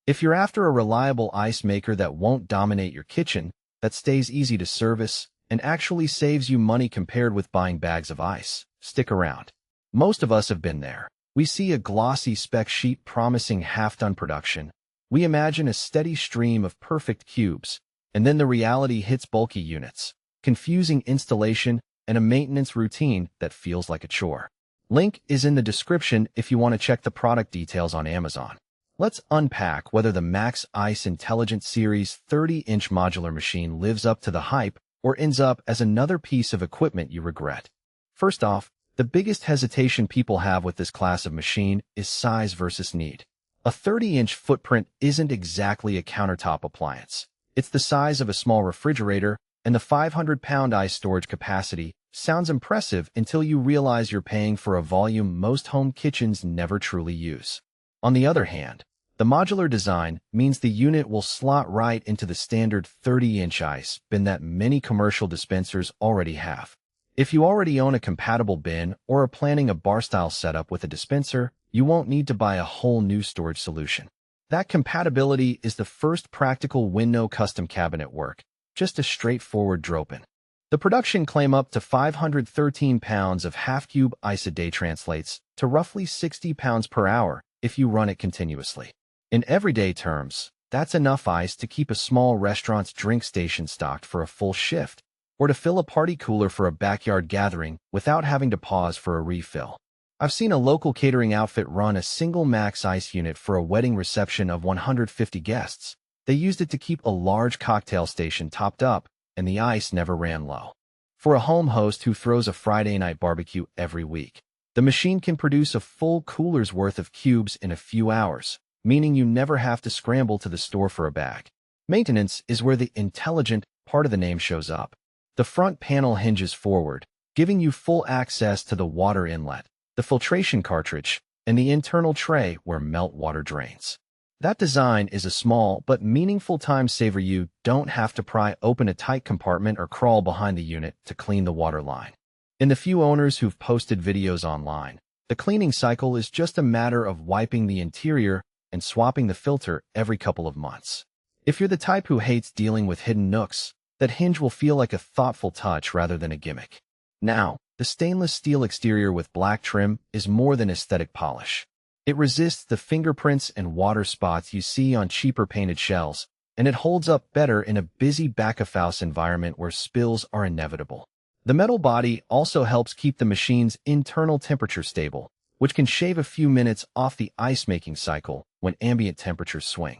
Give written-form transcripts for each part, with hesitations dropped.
If you're after a reliable ice maker that won't dominate your kitchen, that stays easy to service, and actually saves you money compared with buying bags of ice, stick around. Most of us have been there. We see a glossy spec sheet promising half-done production. We imagine a steady stream of perfect cubes, and then the reality hits: bulky units, confusing installation, and a maintenance routine that feels like a chore. Link is in the description if you want to check the product details on Amazon. Let's unpack whether the Maxx Ice Intelligent Series 30-inch modular machine lives up to the hype or ends up as another piece of equipment you regret. First off, the biggest hesitation people have with this class of machine is size versus need. A 30-inch footprint isn't exactly a countertop appliance. It's the size of a small refrigerator, and the 500-pound ice storage capacity sounds impressive until you realize you're paying for a volume most home kitchens never truly use. On the other hand, the modular design means the unit will slot right into the standard 30-inch ice bin that many commercial dispensers already have. If you already own a compatible bin or are planning a bar-style setup with a dispenser, you won't need to buy a whole new storage solution. That compatibility is the first practical win. No custom cabinet work, just a straightforward drop-in. The production claim up to 513 pounds of half-cube ice a day translates to roughly 60 pounds per hour if you run it continuously. In everyday terms, that's enough ice to keep a small restaurant's drink station stocked for a full shift, or to fill a party cooler for a backyard gathering without having to pause for a refill. I've seen a local catering outfit run a single Maxx ice unit for a wedding reception of 150 guests. They used it to keep a large cocktail station topped up, and the ice never ran low. For a home host who throws a Friday night barbecue every week, the machine can produce a full cooler's worth of cubes in a few hours, meaning you never have to scramble to the store for a bag. Maintenance is where the intelligent part of the name shows up. The front panel hinges forward, giving you full access to the water inlet, the filtration cartridge, and the internal tray where meltwater drains. That design is a small but meaningful time saver. You don't have to pry open a tight compartment or crawl behind the unit to clean the water line. In the few owners who've posted videos online, the cleaning cycle is just a matter of wiping the interior and swapping the filter every couple of months. If you're the type who hates dealing with hidden nooks, that hinge will feel like a thoughtful touch rather than a gimmick. Now, the stainless steel exterior with black trim is more than aesthetic polish. It resists the fingerprints and water spots you see on cheaper painted shells, and it holds up better in a busy back-of-house environment where spills are inevitable. The metal body also helps keep the machine's internal temperature stable, which can shave a few minutes off the ice-making cycle when ambient temperatures swing.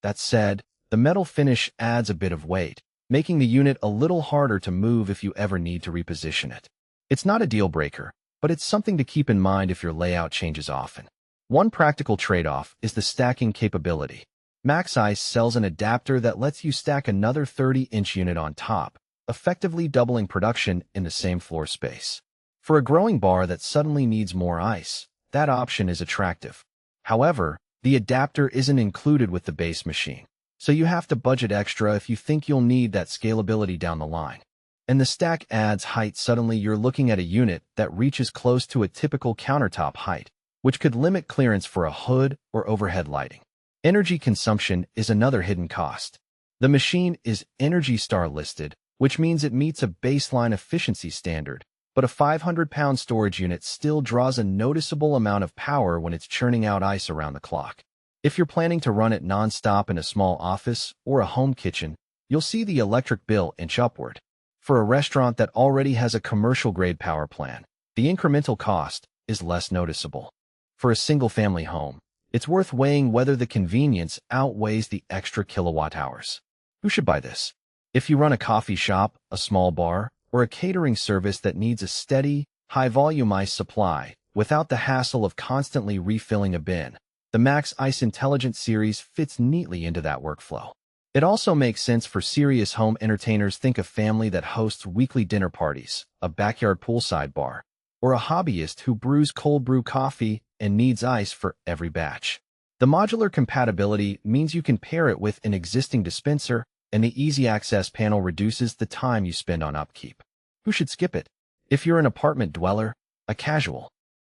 That said, the metal finish adds a bit of weight, making the unit a little harder to move if you ever need to reposition it. It's not a deal-breaker, but it's something to keep in mind if your layout changes often. One practical trade-off is the stacking capability. Maxx Ice sells an adapter that lets you stack another 30-inch unit on top, effectively doubling production in the same floor space. For a growing bar that suddenly needs more ice, that option is attractive. However, the adapter isn't included with the base machine, so you have to budget extra if you think you'll need that scalability down the line. And the stack adds height. Suddenly you're looking at a unit that reaches close to a typical countertop height, which could limit clearance for a hood or overhead lighting. Energy consumption is another hidden cost. The machine is Energy Star listed, which means it meets a baseline efficiency standard, but a 500-pound storage unit still draws a noticeable amount of power when it's churning out ice around the clock. If you're planning to run it non-stop in a small office or a home kitchen, you'll see the electric bill inch upward. For a restaurant that already has a commercial-grade power plan, the incremental cost is less noticeable. For a single-family home, it's worth weighing whether the convenience outweighs the extra kilowatt hours. Who should buy this? If you run a coffee shop, a small bar, or a catering service that needs a steady, high-volume ice supply without the hassle of constantly refilling a bin, the Maxx Ice Intelligent Series fits neatly into that workflow. It also makes sense for serious home entertainers. Think a family that hosts weekly dinner parties, a backyard poolside bar, or a hobbyist who brews cold brew coffee and needs ice for every batch. The modular compatibility means you can pair it with an existing dispenser, and the easy access panel reduces the time you spend on upkeep. Who should skip it? If you're an apartment dweller, a casual,